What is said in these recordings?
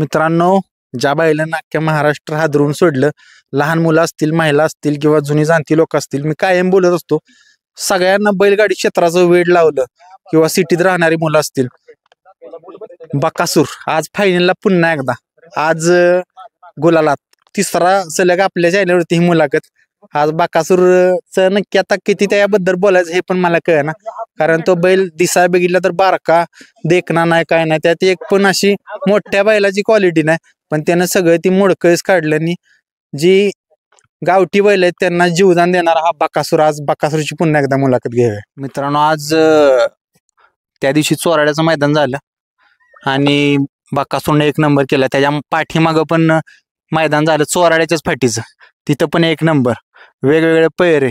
मित्रांनो, ज्या बैलांना अख्ख्या महाराष्ट्र हादरून सोडलं, लहान मुलं असतील, महिला असतील किंवा जुनी जाणती लोक असतील, मी कायम बोलत असतो, सगळ्यांना बैलगाडी क्षेत्राचं वेड लावलं किंवा सिटीत राहणारी मुलं असतील. बकासूर आज फायनलला पुन्हा एकदा, आज गुलालात तिसरा सलग आपल्या चॅनलवरती ही मुलाखत. आज बकासूरचं नक्की आता किती त्याबद्दल बोलायचं हे पण मला कळेना, कारण तो बैल दिसाय बघितला तर बारका देखना नाही, काय नाही, त्यात एक पण अशी मोठ्या बैलाची क्वालिटी नाही, पण त्यानं सगळं ती मोडकळीस काढल्यानी जी गावठी बैल आहेत त्यांना जीवदान देणारा हा बकासूर. आज बकासूरची पुन्हा एकदा मुलाखत घ्यावी. मित्रांनो, आज त्या दिवशी चोराड्याचं मैदान झालं आणि बकासूरने 1 नंबर केला. त्याच्या पाठीमागं पण मैदान झालं चोराड्याच्याच फाटीचं, तिथं पण 1 नंबर. वेगवेगळे पैरे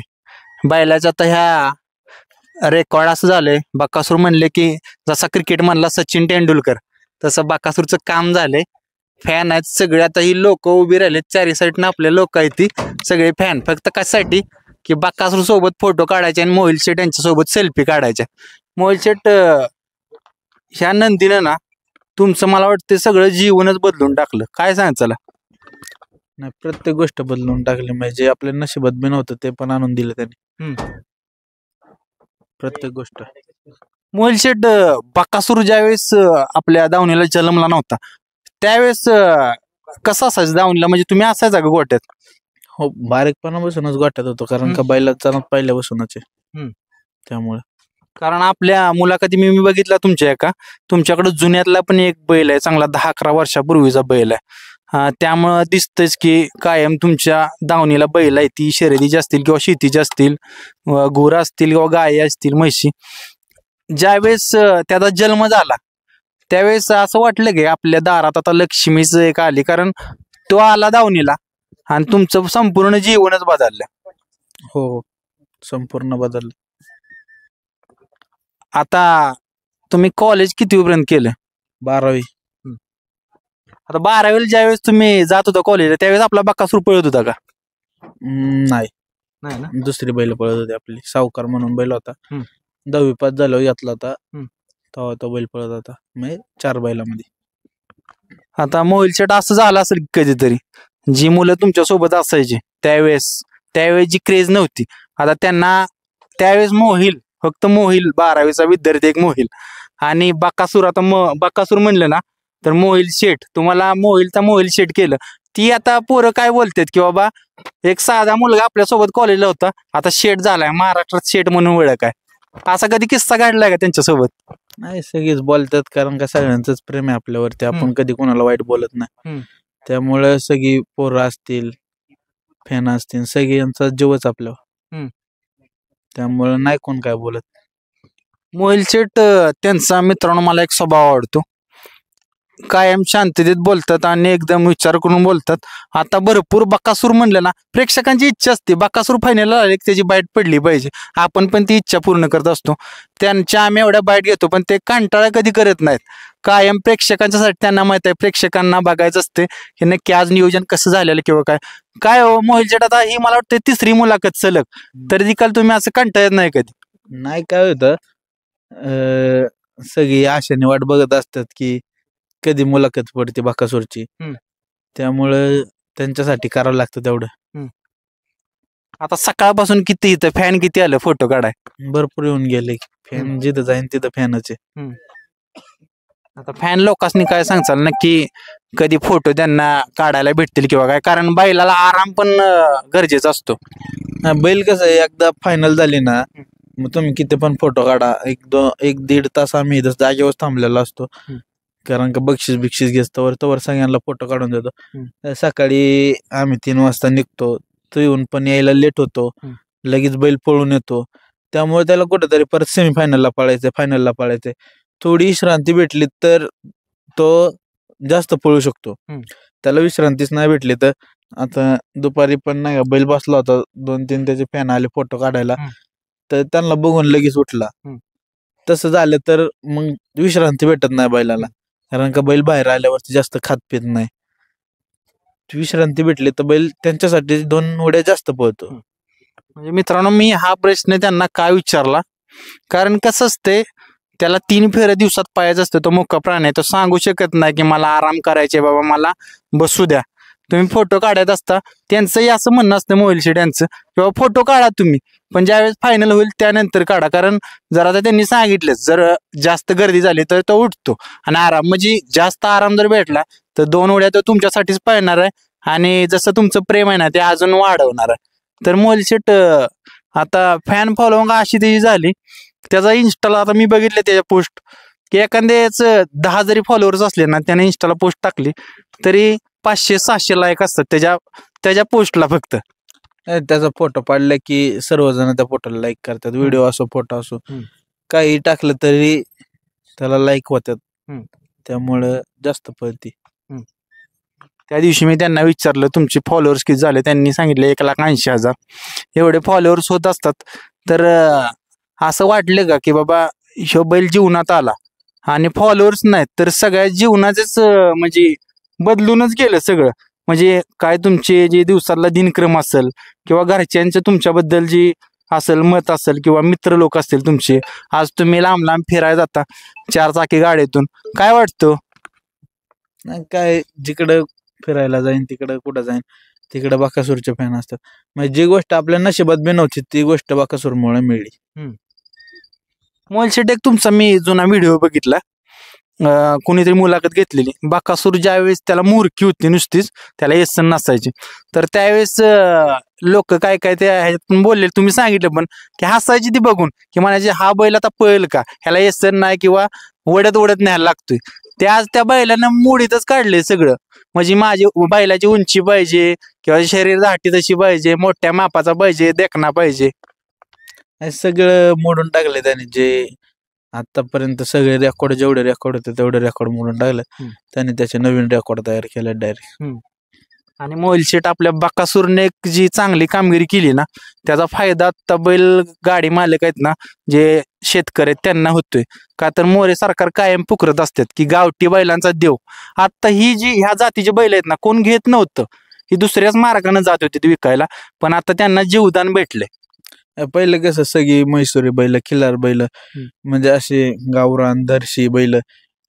बैलाच्या. आता ह्या रेकॉर्ड असं झालंय, बकासूर म्हणले की जसा क्रिकेट मधला सचिन तेंडुलकर तसं बकासूरचं काम झालंय. फॅन आहेत सगळे, आता ही लोक उभी राहिलेत चारी साईडनं, आपले लोक आहेत ती सगळे फॅन. फक्त कशासाठी की बकासूर सोबत फोटो काढायचे आणि मोहिल शेट यांच्यासोबत सेल्फी काढायच्या. मोहिल शेट, ह्या नंदीनं ना तुमचं मला वाटतं सगळं जीवनच बदलून टाकलं. काय सांगायचं? नाही, प्रत्येक गोष्ट बदलून टाकली. म्हणजे आपल्या नशिबात बी नव्हतं ते पण आणून दिलं त्यांनी. प्रत्येक गोष्ट. मोहिल शेट, बकासूर ज्यावेळेस आपल्या दावणीला जन्मला नव्हता त्यावेळेस कसं असायचं दावणीला? म्हणजे तुम्ही असायचा का गोट्यात? हो, बारीकपणापासूनच गोट्यात होतो, कारण का बैलाचा पहिल्यापासूनच आहे त्यामुळे. कारण आपल्या मुलाखती मी बघितला तुमच्या एका, तुमच्याकडे जुन्यातला पण एक बैल आहे चांगला, 10-11 वर्षापूर्वीचा बैल आहे. त्यामुळं दिसतंच की कायम तुमच्या दावणीला बैल आहे, ती शर्यतीची असतील किंवा शेतीची असतील, गुरं असतील किंवा गायी असतील, म्हशी. ज्यावेळेस त्याचा जन्म झाला त्यावेळेस असं वाटलं की आपल्या दारात आता लक्ष्मीच एक आली, कारण तो आला दावणीला आणि तुमचं संपूर्ण जीवनच बदललं. हो, संपूर्ण बदललं. आता तुम्ही कॉलेज कितीपर्यंत केलं? 12वी. आता 12वीला ज्यावेळेस तुम्ही जात होता कॉलेजला त्यावेळेस आपला बकासूर पळत होता का? नाही नाही ना, दुसरी बैल पळत होती आपली. सावकार म्हणून बैल होता, 10वी पास झालो घेतला होता, तेव्हा तो बैल पळत होता. म्हणजे 4 बैलामध्ये. आता मोहिल शेट असं झालं असेल कधीतरी, जी मुलं तुमच्या सोबत असायची त्यावेळेस जी क्रेज नव्हती, आता त्यांना त्यावेळेस फक्त मोहिल 12वीचा विद्यार्थी एक मोहिल आणि बकासूर. आता बकासूर म्हणलं ना तर मोहिल शेठ, तुम्हाला मोहिल शेठ केलं. ती आता पोरं काय बोलतात की बाबा एक साधा मुलगा आपल्यासोबत कॉलेजला होता, आता शेठ झालाय, महाराष्ट्रात शेठ म्हणून ओळख आहे. असा कधी किस्सा काढलाय का त्यांच्यासोबत? नाही, सगळीच बोलतात, कारण का सगळ्यांचंच प्रेम आहे आपल्यावरती. आपण कधी कोणाला वाईट बोलत नाही. त्यामुळे सगळी पोरं असतील, फॅन असतील, सगळी यांचा जीवच आपल्यावर. त्यामुळे नाही कोण काय बोलत. मोहिल शेठ, त्यांचा मित्रांनो मला एक स्वभाव आवडतो, कायम शांततेत बोलतात आणि एकदम विचार करून बोलतात. आता भरपूर बकासूर म्हणलं ना, प्रेक्षकांची इच्छा असते बकासूर फायनलला आले त्याची बाईट पडली पाहिजे, आपण पण ती इच्छा पूर्ण करत असतो. त्यांच्या आम्ही एवढ्या बाईट घेतो पण ते कंटाळा कधी करत नाहीत. कायम प्रेक्षकांच्यासाठी त्यांना माहित आहे, प्रेक्षकांना बघायचं असते की नक्की आज नियोजन कसं झालेलं किंवा काय. काय हो मोहिल शेठ, आता ही मला वाटतं तिसरी मुलाखत सलग, तरी देखील तुम्ही असं कंटाळत नाही कधी? नाही, काय होतं, सगळी आशेने वाट बघत असतात की कधी मुलाखत पडते बकासूरची, त्यामुळं त्यांच्यासाठी करावं लागतं तेवढं. आता सकाळपासून किती इथं फॅन किती आलं फोटो काढाय? भरपूर येऊन गेले फॅन, जिथं जाईन तिथं फॅनच आहे. आता फॅन लोकांनी काय सांगचाल नक्की, कधी फोटो त्यांना काढायला भेटतील किंवा काय? कारण बैलाला आराम पण गरजेचा असतो. बैल कसं आहे, एकदा फायनल झाली ना मग तुम्ही किती पण फोटो काढा, 1-1.5 तास आम्ही इथं जागेवर थांबलेला असतो, कारण का बक्षीस घेतो तोवर सगळ्यांना फोटो काढून देतो. सकाळी आम्ही 3 वाजता निघतो, तो येऊन पण यायला लेट होतो, लगेच बैल पळून येतो. त्यामुळे त्याला कुठेतरी परत सेमीफायनलला पळायचंय, फायनलला पळायचंय. थोडी विश्रांती भेटली तर तो जास्त पळू शकतो. त्याला विश्रांतीच नाही भेटली तर, आता दुपारी पण नाही का बैल बसला होता, 2-3 त्याचे फॅन आले फोटो काढायला, तर त्यांना बघून लगेच उठला. तसं झालं तर मग विश्रांती भेटत नाही बैलाला, कारण का बैल बाहेर आल्यावरती जास्त खात पित नाही. विश्रांती भेटली तर बैल त्यांच्यासाठी 2 उड्या जास्त पळतो. म्हणजे मित्रांनो, मी हा प्रश्न त्यांना काय विचारला, कारण कसं असते त्याला 3 फेऱ्या दिवसात पाहायचं असतं. तो मुका प्राणी आहे, तो सांगू शकत नाही की मला आराम करायचे बाबा, मला बसू द्या. तुम्ही फोटो काढत असता, त्यांचंही असं म्हणणं असतं मोहिल शेठ यांचं किंवा फोटो काढा तुम्ही, पण ज्यावेळेस फायनल होईल त्यानंतर काढा. कारण जर आता त्यांनी सांगितलंच, जर जास्त गर्दी झाली तर तो उठतो आणि आराम, म्हणजे जास्त आराम जर भेटला तर 2 उड्या तो तुमच्यासाठीच पाळणार आहे आणि जसं तुमचं प्रेम आहे ना ते अजून वाढवणार आहे. तर मोहिल शेठ आता फॅन फॉलोइंग अशी त्याची झाली, त्याचा इंस्टाला आता मी बघितले त्याच्या पोस्ट की एखाद्याच 10 जरी फॉलोअर्स असले ना, त्याने इंस्टाला पोस्ट टाकली तरी 500-600 लाईक असतात त्याच्या पोस्टला फक्त. त्याचा फोटो पाडला की सर्वजण त्या फोटोला लाईक करतात. व्हिडिओ असो फोटो असो, काही टाकलं तरी त्याला लाईक होतात. त्यामुळं जास्त पळती. त्या दिवशी मी त्यांना विचारलं तुमचे फॉलोअर्स किती झाले, त्यांनी सांगितले 1,80,000. एवढे फॉलोअर्स होत असतात तर असं वाटलं का की बाबा ह्यो बैल जीवनात आला आणि फॉलोअर्स नाहीत तर सगळ्या जीवनाचेच म्हणजे बदलूनच गेलं सगळं. म्हणजे काय तुमचे जे दिवसातला दिनक्रम असेल किंवा घरच्यांचं तुमच्याबद्दल जी असेल मत असेल किंवा मित्र लोक असतील तुमचे, आज तुम्ही लांब लांब फिरायला जाता 4 चाकी गाडीतून, काय वाटतं? नाही काय, जिकडं फिरायला जाईन तिकडं कुठं जाईन तिकडं बकासूरचे फॅन असतात. म्हणजे जी गोष्ट आपल्या नशिबात बी नव्हती ती गोष्ट बकासूरमुळे मिळली. मोहिल शेठ, एक तुमचा मी जुना व्हिडिओ बघितला, कुणीतरी मुलाखत घेतलेली. बकासूर ज्यावेळेस त्याला मुरकी होती नुसतीच, त्याला येसन नसायची, तर त्यावेळेस लोक काय काय ते ह्याच्यात बोलले, तुम्ही सांगितलं पण की हसायची ती बघून की म्हणायचे हा बैल आता पळेल का, ह्याला येसन नाही किंवा वडत न्यायला लागतोय. ते आज त्या बैलानं मोडीतच काढले सगळं. म्हणजे माझी बैलाची उंची पाहिजे किंवा शरीर धाटी तशी पाहिजे, मोठ्या मापाचा पाहिजे, देखना पाहिजे, हे सगळं मोडून टाकले त्याने. जे आतापर्यंत सगळे रेकॉर्ड, जेवढे रेकॉर्ड होते तेवढे रेकॉर्ड मोडून टाकले त्याने. त्याचे नवीन रेकॉर्ड तयार केले डायरेक्ट. आणि मोहिल शेठ आपल्या बकासूरने जी चांगली कामगिरी केली ना, त्याचा फायदा आता बैल गाडी मालक आहेत ना, जे शेतकरी आहेत त्यांना होतोय. का तर मोरे सरकार कायम पुकारत असतात की गावठी बैलांचा देव. आता ही जी ह्या जातीचे बैल आहेत ना, कोण घेत नव्हतं, ही दुसऱ्याच मार्गाने जात होती ती विकायला, पण आता त्यांना जीवदान भेटले. पहिलं कसं सगळी म्हैसुरी बैल, खिल्लार बैल, म्हणजे असे गावरान दर्शी बैल,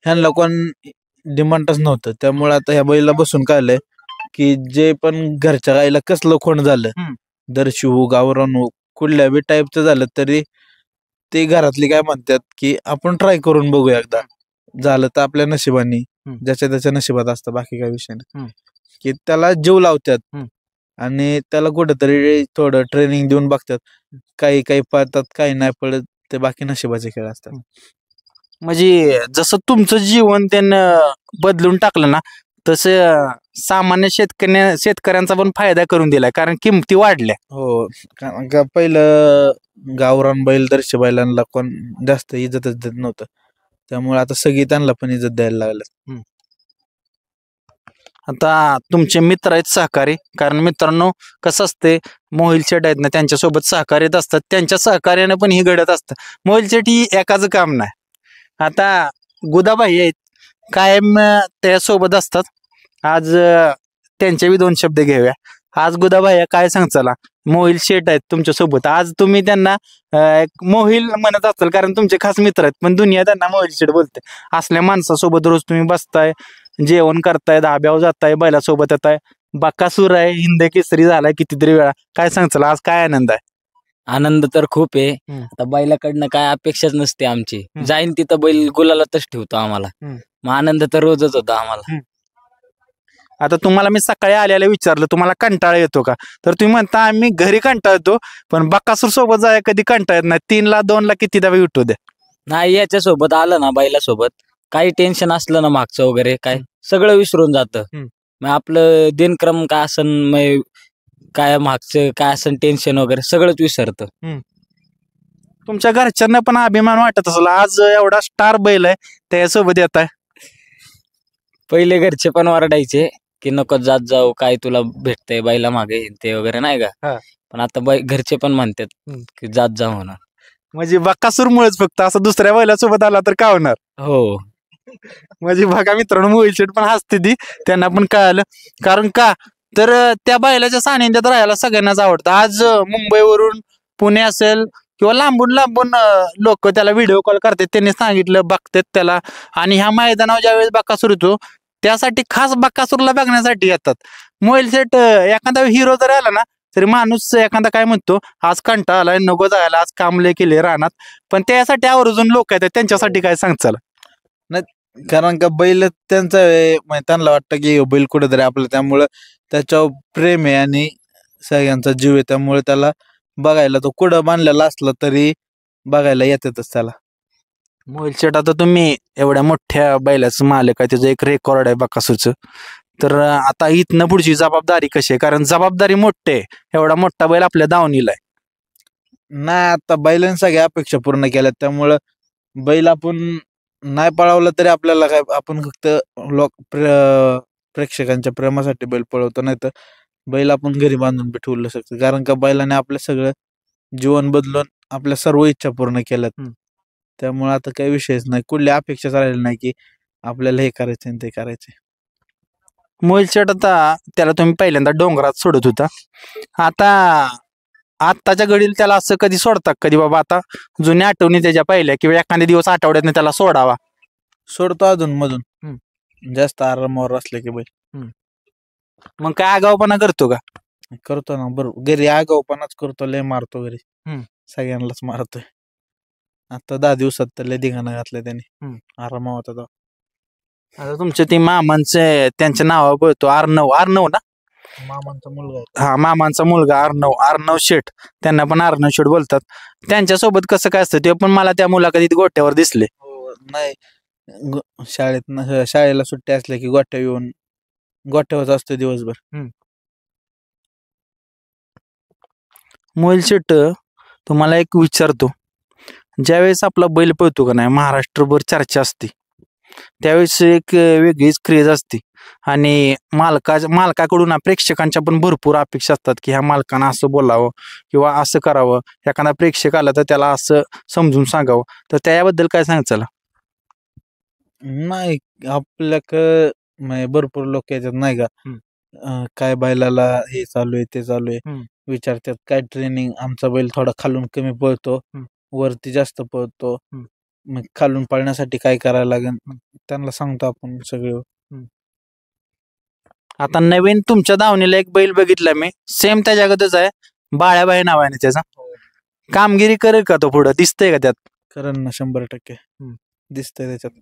ह्यांना कोण डिमांडच नव्हतं. त्यामुळे आता ह्या बैला बसून कळलंय की जे पण घरच्या गाईला कसलं खोंड झालं, दर्शी हो गावरान हो कुठल्या बी टाईपचं झालं तरी ते घरातली काय म्हणतात की आपण ट्राय करून बघूया एकदा, झालं तर आपल्या नशिबाने, ज्याच्या त्याच्या नशिबात असतं, बाकी काय विषय नाही. की त्याला जीव लावतात आणि त्याला कुठेतरी थोडं ट्रेनिंग देऊन बघतात. काही काही पळतात, काही नाही पळत, ते बाकी नशिबाचे खेळ असतात. म्हणजे जसं तुमचं जीवन त्यानं बदलून टाकलं ना, तसं सामान्य शेतकऱ्यांचा पण फायदा करून दिलाय, कारण किमती वाढल्या. हो, कारण का पहिलं गावरान बैल दर्शी बैलांना कोण जास्त इज्जतच देत नव्हतं. त्यामुळे आता सगळी त्यांना पण इज्जत द्यायला लागलं. आता तुमचे मित्र आहेत सहकारी, कारण मित्रांनो कसं असते, मोहिल शेठ आहेत ना त्यांच्यासोबत सहकार्यत असतात, त्यांच्या सहकार्याने पण ही घडत असतं. मोहिल शेठ ही एकाच काम नाही. आता गुदाबाई आहेत, कायम त्यासोबत असतात. आज त्यांचे बी 2 शब्द घेऊया. आज गुदाबाई काय सांगचाला, मोहिल शेठ आहेत तुमच्या सोबत, आज तुम्ही त्यांना एक मोहिल म्हणत असाल कारण तुमचे खास मित्र आहेत, पण दुनिया त्यांना मोहिल शेठ बोलते. असल्या माणसासोबत रोज तुम्ही बसताय, जेवण करताय, धाब्यावर जाताय, बैलासोबत येताय, बकासूर आहे, हिंद केसरी झालाय कितीतरी वेळा, काय सांगचाल आज काय आनंद आहे? आनंद तर खूप आहे. आता बैलाकडनं काय अपेक्षाच नसते आमची, जाईन तिथं बैल गुलालातच ठेवतो आम्हाला, मग आनंद तर रोजच होता आम्हाला. आता तुम्हाला मी सकाळी आल्याला विचारलं तुम्हाला कंटाळा येतो का, तर तुम्ही म्हणता आम्ही घरी कंटाळतो, पण बकासूर सोबत जाय कधी कंटाळा येत नाही. 3ला 2ला कितीदा उठू द्या, नाही याच्यासोबत आलं ना बैलासोबत, काही टेन्शन असलं ना मागचं वगैरे काय सगळं विसरून जातं. मग आपलं दिनक्रम काय असन, काय मागचं काय असन टेन्शन वगैरे सगळंच विसरतं. तुमच्या घरच्यांना पण अभिमान वाटत असेल, आज एवढा स्टार बैल आहे त्यासोबत येत आहे. पहिले घरचे पण ओरडायचे की नको जात जाऊ, काय तुला भेटतंय बैला मागे ते वगैरे नाही का, पण आता घरचे पण म्हणतात की जात जा म्हणून. म्हणजे बकासूरमुळेच फक्त, असं दुसऱ्या बैलासोबत आला तर काय होणार? हो, म्हणजे बघा मित्रांनो, मोहिल शेठ पण हसते ती, त्यांना पण कळालं. कारण का तर त्या बैलाच्या सानिध्यात राहायला सगळ्यांनाच आवडतं. आज मुंबईवरून पुणे असेल किंवा लांबून लांबून लोक त्याला व्हिडिओ कॉल करतात, त्यांनी सांगितलं बघतात त्याला. आणि ह्या मैदानावर ज्यावेळेस बकासूर येतो त्यासाठी खास बकासूरला बघण्यासाठी येतात. मोबाईल सेट एखादा हिरो जर आला ना तरी माणूस एखादा काय म्हणतो आज कंटाळा आलाय नको जायला, आज काम लय केले रानात, पण त्यासाठी आवर्जून लोक येतात. त्यांच्यासाठी काय सांगचाल? कारण का बैल त्यांचा म्हणजे त्यांना वाटतं की ह्यो बैल कुठेतरी आपलं, त्यामुळं त्याच्यावर प्रेम आहे आणि सगळ्यांचा जीव आहे, त्यामुळे त्याला बघायला तो कुठं बांधलेला असला तरी बघायला येतातच त्याला. मोबाईल सेट आता तुम्ही एवढ्या मोठ्या बैलाचं मालक आहे, त्याचं एक रेकॉर्ड आहे बकासूरचं, तर आता इथनं पुढची जबाबदारी कशी आहे? कारण जबाबदारी मोठी आहे, एवढा मोठा बैल आपल्या दावणीला आहे. नाही, आता बैलांनी सगळ्या अपेक्षा पूर्ण केल्या, त्यामुळं बैल आपण नाही पळवलं तरी आपल्याला काय, आपण फक्त प्रेक्षकांच्या प्रेमासाठी बैल पळवतो, नाही तर बैल आपण घरी बांधून बी ठेवू शकतो. कारण का बैलाने आपलं सगळं जीवन बदलून आपल्या सर्व इच्छा पूर्ण केल्यात. त्यामुळे आता काही विषयच नाही, कुठली अपेक्षाच राहिली नाही की आपल्याला हे करायचं आणि ते करायचे. मोबाईल सेट आता त्याला तुम्ही पहिल्यांदा डोंगरात सोडत होता, आता आत्ताच्या घडीला त्याला असं कधी सोडता कधी बाबा आता जुन्या आठवणी त्याच्या पहिल्या किंवा एखाद्या दिवस आठवड्यात त्याला सोडावा? सोडतो अधून मधून, जास्त आरामावर असले की बैल. मग काय आगाऊपणा करतो का? करतो ना, बरोबर घरी आगाऊपणाच करतो, लय मारतो घरी, सगळ्यांनाच मारतोय. आता 10 दिवसात तर लय धिंगाणा घातलाय त्यांनी, आरामा होता तो. आता तुमच्या ते मामांचे त्यांच्या नावा बोलतो अर्णव ना, मामांचा मुलगा. हा, मामांचा मुलगा अर्णव शेठ, त्यांना पण अर्णव शेठ बोलतात. त्यांच्यासोबत कसं काय असतं ते पण मला त्या मुलाखतीत गोट्यावर दिसले. नाही, शाळेला सुट्टी असल्या की गोट्या येऊन गोट्यावरच असतो दिवसभर. मोबाईल सेट तुम्हाला एक विचारतो, ज्यावेळेस आपला बैल पळतो का नाही महाराष्ट्रभर चर्चा असते, त्यावेळेस एक वेगळीच क्रेज असते आणि मालकाकडून प्रेक्षकांच्या पण भरपूर अपेक्षा असतात की ह्या मालकानं असं बोलावं किंवा असं करावं, एखादा प्रेक्षक आला तर त्याला असं समजून सांगावं, तर त्याबद्दल काय सांगायचं? नाही, आपल्याक भरपूर लोक येतात नाही का, काय बैलाला हे चालू आहे ते चालू आहे विचारतात, काय ट्रेनिंग, आमचा बैल थोडा खालून कमी पळतो, वरती जास्त पळतो, मग खालून पळण्यासाठी काय करायला लागेल त्यांना सांगतो आपण सगळं. आता नवीन तुमच्या दावणीला एक बैल बघितला मी, सेम त्या जगातच आहे, बाळ्याबाई नावाने त्याचा, कामगिरी करेल का तो पुढं? दिसतंय का त्यात? करेल ना, 100% दिसतंय त्याच्यात.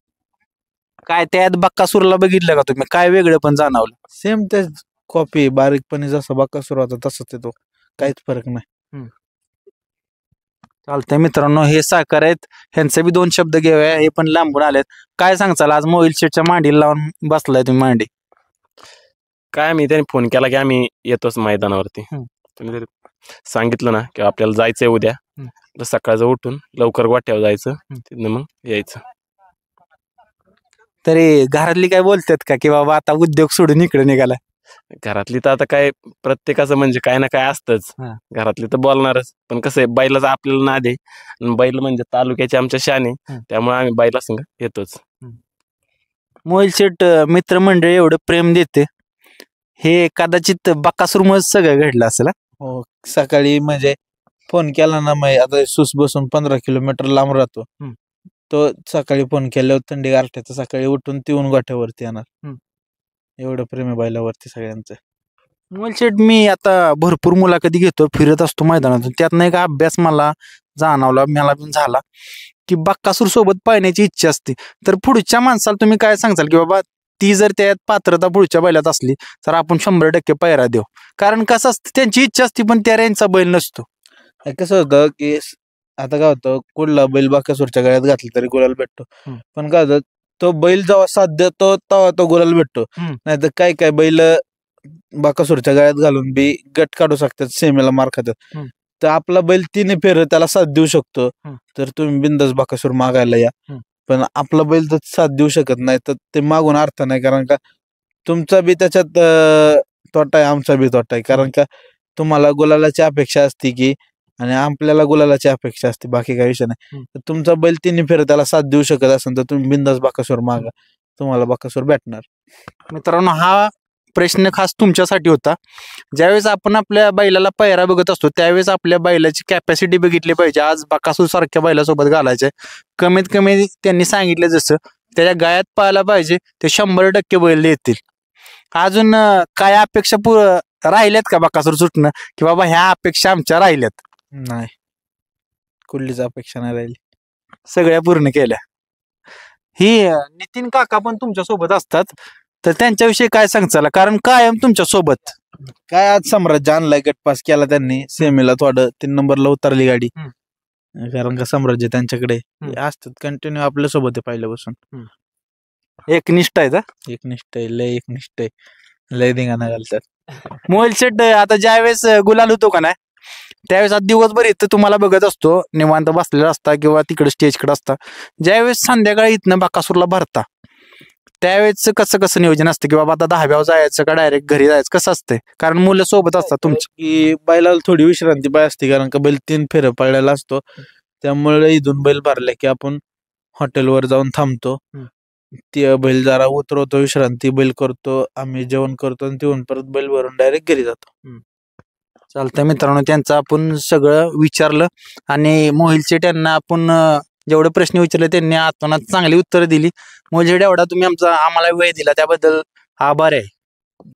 काय त्यात बक्कासूरला बघितलं का तुम्ही? काय वेगळं पण जाणवलं? सेम ते कॉपी, बारीकपणे जसा बक्कासूर होता तसंच येतो, काहीच फरक नाही. चालतंय मित्रांनो, हे साकार आहेत, ह्यांचे बी 2 शब्द घेऊया, हे पण लांबून आलेत. काय सांगचाल, आज मोबाईल शेटच्या मांडीला लावून बसलाय तुम्ही मांडी? काय मी त्याने फोन केला की आम्ही येतोच मैदानावरती, त्यांनी सांगितलं ना की आपल्याला जायचंय उद्या, तर सकाळचं उठून लवकर गोट्यावर जायचं, तिथनं मग यायचं. तरी घरातली काय बोलतात का की बाबा आता उद्योग सोडून इकडे निघाला? घरातली तर आता काय प्रत्येकाचं म्हणजे काय ना काय असतंच, घरातली तर बोलणारच, पण कसं आहे बैलाचा आपल्याला नाद आहे, बैल म्हणजे तालुक्याचे आमच्या शान आहे, त्यामुळे आम्ही बैला संग येतोच. मोबाईल सेट मित्रमंडळी एवढं प्रेम देते, हे कदाचित बकासूरमुळे सगळं घडलं असेल. हो, सकाळी म्हणजे फोन केला ना, मग आता सुस बसून 15 किलोमीटर लांब राहतो, तो सकाळी फोन केल्यावर थंडी गारठ्याचं सकाळी उठून तिवून गोठ्यावरती येणार, एवढं प्रेम आहे बैलावरती सगळ्यांचं. मोबाईल सेट मी आता भरपूर मुलाखती घेतो, फिरत असतो मैदानातून, त्यातनं एक अभ्यास मला जाणवला, मला पण झाला की बक्कासूर सोबत पाहण्याची इच्छा असते, तर पुढच्या माणसाला तुम्ही काय सांगचाल की बाबा ती जर त्यात पात्रता पुढच्या बैलात असली तर आपण 100% पायरा देऊ? कारण कसं असतं, त्यांची इच्छा असते पण त्या रेंजचा बैल नसतो. कसं होतं की आता काय होतं, कुठला बैल बकासूरच्या गळ्यात घातला तरी गुलाल भेटतो, पण काय होतं, तो बैल जेव्हा साथ देतो तेव्हा तो गुलाल भेटतो, नाहीतर काय काय बैल बकासूरच्या गळ्यात घालून बी गट काढू शकतात, सेमीला मार खातात, तर आपला बैल 3 फेर त्याला साथ देऊ शकतो, तर तुम्ही बिंदास बकासूर मागायला या, पण आपला बैल तर साथ देऊ शकत नाही, तर ते मागून अर्थ नाही, कारण का तुमचा बी त्याच्यात तोटा आहे, आमचा बी तोटा आहे, कारण का तुम्हाला गुलालाची अपेक्षा असते की, आणि आपल्याला गुलालाची अपेक्षा असते, बाकी काही विषय नाही. तर तुमचा बैल 3 फेर त्याला साथ देऊ शकत असेल तर तुम्ही बिंदास बकासूर मागा, तुम्हाला बकासूर भेटणार. मित्रांनो, हा प्रश्न खास तुमच्यासाठी होता. ज्यावेळेस आपण आपल्या बैलाला पायरा बघत असतो त्यावेळेस आपल्या बैलाची कॅपॅसिटी बघितली पाहिजे. आज बकासूर सारख्या बैलासोबत घालायचे, कमीत कमी त्यांनी सांगितलं जसं त्याच्या गायात पाहायला पाहिजे ते 100% बैल येतील. अजून काय अपेक्षा राहिल्यात का बकासूर सुटणं की बाबा ह्या अपेक्षा आमच्या राहिल्यात? नाही, कुठलीच अपेक्षा नाही राहिली. सगळ्या पूर्ण केल्या. ही नितीन काका पण तुमच्या सोबत असतात, तर त्यांच्याविषयी काय सांगचाल? कारण कायम तुमच्या सोबत. काय आज सम्राज्य आणलाय, गट पास केला त्यांनी, सेमीला थोडं 3 नंबरला उतरली गाडी. कारण का सम्राज्य त्यांच्याकडे असतात कंटिन्यू आपल्या सोबत आहे पहिल्यापासून. एकनिष्ठ आहेत. एकनिष्ठ आहे, लय एकनिष्ठ आहे, लय धिंगाणा घालतात. मोबाईल सेट आता ज्यावेळेस गुलाल होतो का नाही त्यावेळेस आज दिवसभर इथं तुम्हाला बघत असतो, निवांत बसलेला असता किंवा तिकडे स्टेजकडे असता. ज्यावेळेस संध्याकाळी इथनं बकासूरला भरता त्यावेळेस कसं कसं नियोजन असतं की बाबा आता 10व्यावर जायचं का डायरेक्ट घरी जायचं, कसं असतंय? कारण मुलं सोबत असतात तुमची. की बैलाला थोडी विश्रांती पाहिजे असते, कारण का बैल 3 फेऱ्या पळलेला असतो. त्यामुळे इथून बैल भरला की आपण हॉटेलवर जाऊन थांबतो. ते बैल जरा उतरवतो, विश्रांती बैल करतो, आम्ही जेवण करतो आणि तिथून परत बैल भरून डायरेक्ट घरी जातो. चालतंय मित्रांनो, त्यांचं आपण सगळं विचारलं आणि मोहिल शेट यांना आपण जेवढे प्रश्न विचारले त्यांनी आत्मनात चांगली उत्तरं दिली. मोहिल शेट एवढा तुम्ही आम्हाला वेळ दिला त्याबद्दल आभार आहे.